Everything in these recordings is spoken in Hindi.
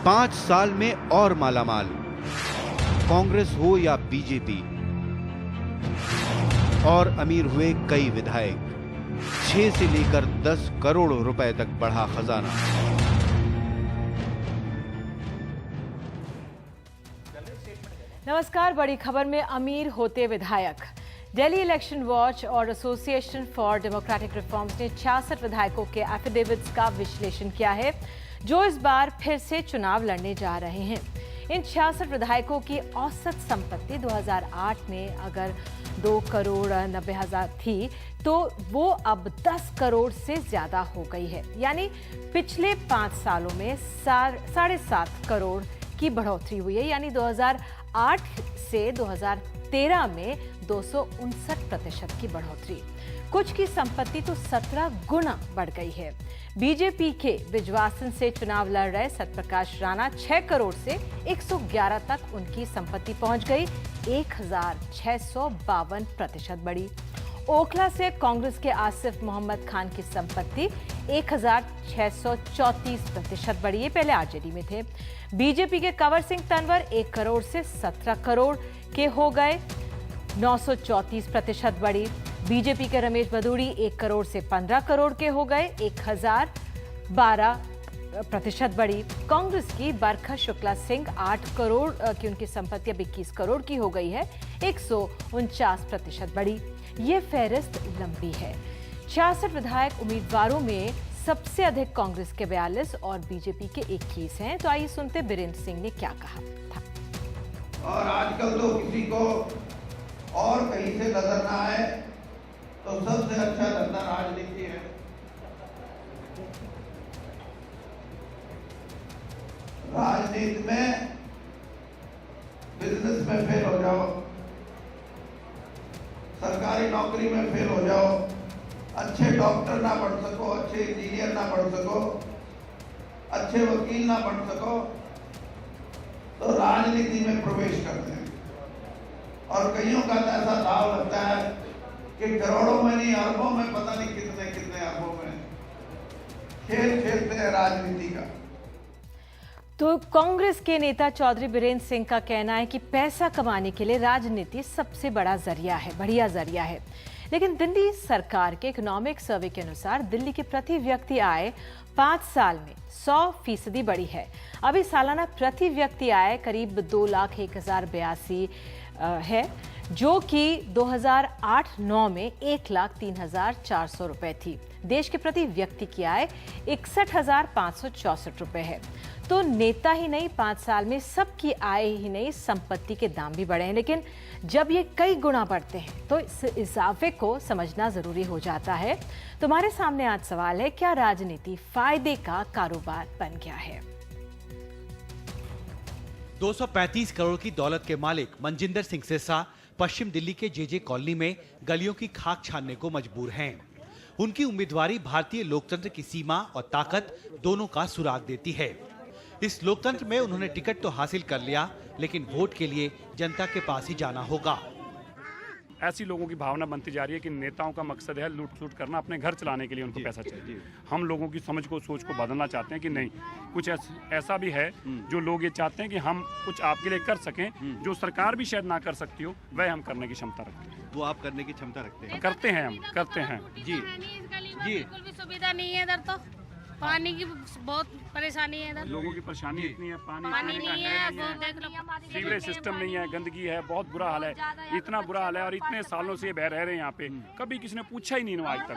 पांच साल में और मालामाल, कांग्रेस हो या बीजेपी, और अमीर हुए कई विधायक। 6 से लेकर 10 करोड़ रुपए तक बढ़ा खजाना। नमस्कार, बड़ी खबर में अमीर होते विधायक। दिल्ली इलेक्शन वॉच और एसोसिएशन फॉर डेमोक्रेटिक रिफॉर्म्स ने 66 विधायकों के एफिडेविट्स का विश्लेषण किया है जो इस बार फिर से चुनाव लड़ने जा रहे हैं। इन 66 विधायकों की औसत संपत्ति 2008 में अगर 2,90,000 थी तो वो अब 10 करोड़ से ज्यादा हो गई है। यानी पिछले 5 सालों में 7.5 करोड़ की बढ़ोतरी हुई है। यानी 2008 से 2013 में 259% की बढ़ोतरी। कुछ की संपत्ति तो 17 गुना बढ़ गई है। बीजेपी के बिजवासन से चुनाव लड़ रहे सत्यप्रकाश राणा 6 करोड़ से 111 तक उनकी संपत्ति पहुंच गई, 1,652% बढ़ी। ओखला से कांग्रेस के आसिफ मोहम्मद खान की संपत्ति 1,634% बढ़ी है, पहले आरजेडी में थे। बीजेपी के कंवर सिंह तंवर 1 करोड़ से 17 करोड़ के हो गए, 934% बढ़ी। बीजेपी के रमेश भदौड़ी 1 करोड़ से 15 करोड़ के हो गए, 1,012% बढ़ी। कांग्रेस की बरखा शुक्ला सिंह 8 करोड़ की उनकी संपत्ति अब 21 करोड़ की हो गई है, 149% बढ़ी। ये फहरिस्त लंबी है। 66 विधायक उम्मीदवारों में सबसे अधिक कांग्रेस के 42 और बीजेपी के 21 हैं। तो आइए सुनते बीरेंद्र सिंह ने क्या कहा था। और आजकल तो किसी को और कहीं से नजर ना आए तो सबसे अच्छा धंधा राजनीति है। राजनीति में बिजनेस में फेल हो जाओ, सरकारी नौकरी में फेल हो जाओ, अच्छे डॉक्टर ना बन सको, अच्छे इंजीनियर ना बन सको, अच्छे वकील ना बन सको, तो राजनीति में प्रवेश करते हैं। और कईयों का तो ऐसा दाव लगता है कि करोड़ों में नहीं, अरबों में, पता नहीं कितने कितने अरबों में खेल खेलते हैं राजनीति का। तो कांग्रेस के नेता चौधरी बीरेंद्र सिंह का कहना है कि पैसा कमाने के लिए राजनीति सबसे बड़ा जरिया है, बढ़िया जरिया है। लेकिन दिल्ली सरकार के इकोनॉमिक सर्वे के अनुसार दिल्ली की प्रति व्यक्ति आय 5 साल में 100% बढ़ी है। अभी सालाना प्रति व्यक्ति आय करीब 2,01,082 है, जो कि 2008-09 में 1,03,400 रुपए थी। देश के प्रति व्यक्ति की आय 61,564 रुपए है। तो नेता ही नहीं, 5 साल में सबकी आय ही नहीं, संपत्ति के दाम भी बढ़े हैं। लेकिन जब ये कई गुना बढ़ते हैं तो इस इजाफे को समझना जरूरी हो जाता है। तुम्हारे सामने आज सवाल है, क्या राजनीति फायदे का कारोबार बन गया है? 235 करोड़ की दौलत के मालिक मनजिंदर सिंह सिरसा पश्चिम दिल्ली के जेजे कॉलोनी में गलियों की खाक छानने को मजबूर हैं। उनकी उम्मीदवारी भारतीय लोकतंत्र की सीमा और ताकत दोनों का सुराग देती है। इस लोकतंत्र में उन्होंने टिकट तो हासिल कर लिया, लेकिन वोट के लिए जनता के पास ही जाना होगा। ऐसी लोगों की भावना बनती जा रही है कि नेताओं का मकसद है लूट करना, अपने घर चलाने के लिए उनको पैसा चाहिए। हम लोगों की समझ को, सोच को बदलना चाहते हैं कि नहीं, कुछ ऐसा भी है जो लोग ये चाहते हैं कि हम कुछ आपके लिए कर सकें, जो सरकार भी शायद ना कर सकती हो, वह हम करने की क्षमता रखते हैं। वो आप करने की क्षमता रखते हैं? करते हैं, हम करते हैं। जी बिल्कुल भी सुविधा नहीं है इधर, तो पानी की बहुत परेशानी है इधर। लोगों की परेशानी इतनी है, पानी नहीं है, सीवरेज सिस्टम नहीं है, गंदगी है, बहुत बुरा हाल है। इतना बुरा हाल है और इतने सालों से बह रह रहे हैं यहाँ पे, कभी किसी ने पूछा ही नहीं आज तक।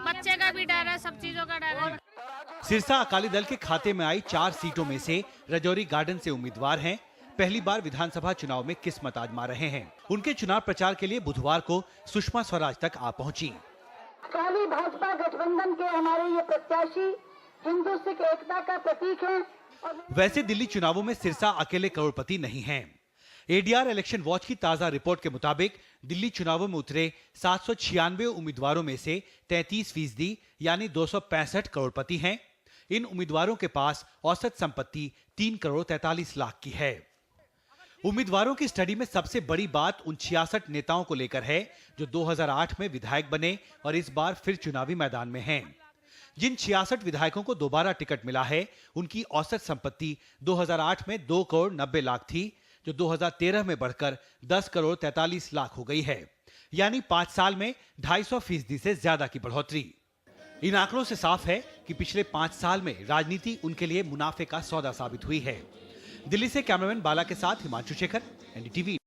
बच्चे का भी डर है, सब चीजों का डर है। सिरसा अकाली दल के खाते में आई 4 सीटों में से रजौरी गार्डन से उम्मीदवार हैं। पहली बार विधानसभा चुनाव में किस्मत आजमा रहे हैं। उनके चुनाव प्रचार के लिए बुधवार को सुषमा स्वराज तक आ पहुंची। काली भाजपा गठबंधन के हमारे ये प्रत्याशी हिंदू सिख एकता का प्रतीक हैं। वैसे दिल्ली चुनावों में सिरसा अकेले करोड़पति नहीं हैं। एडीआर इलेक्शन वॉच की ताजा रिपोर्ट के मुताबिक दिल्ली चुनावों में उतरे 796 उम्मीदवारों में से 33% यानी 265 करोड़पति हैं। इन उम्मीदवारों के पास औसत संपत्ति 3 करोड़ 43 लाख की है। उम्मीदवारों की स्टडी में सबसे बड़ी बात उन 66 नेताओं को लेकर है जो 2008 में विधायक बने और इस बार फिर चुनावी मैदान में हैं। जिन 66 विधायकों को दोबारा टिकट मिला है, उनकी औसत संपत्ति 2008 में 2 करोड़ 90 लाख थी, जो 2013 में बढ़कर 10 करोड़ 43 लाख हो गई है। यानी 5 साल में 250% से ज्यादा की बढ़ोतरी। इन आंकड़ों से साफ है कि पिछले 5 साल में राजनीति उनके लिए मुनाफे का सौदा साबित हुई है। दिल्ली से कैमरामैन बाला के साथ हिमांशु शेखर, एनडीटीवी।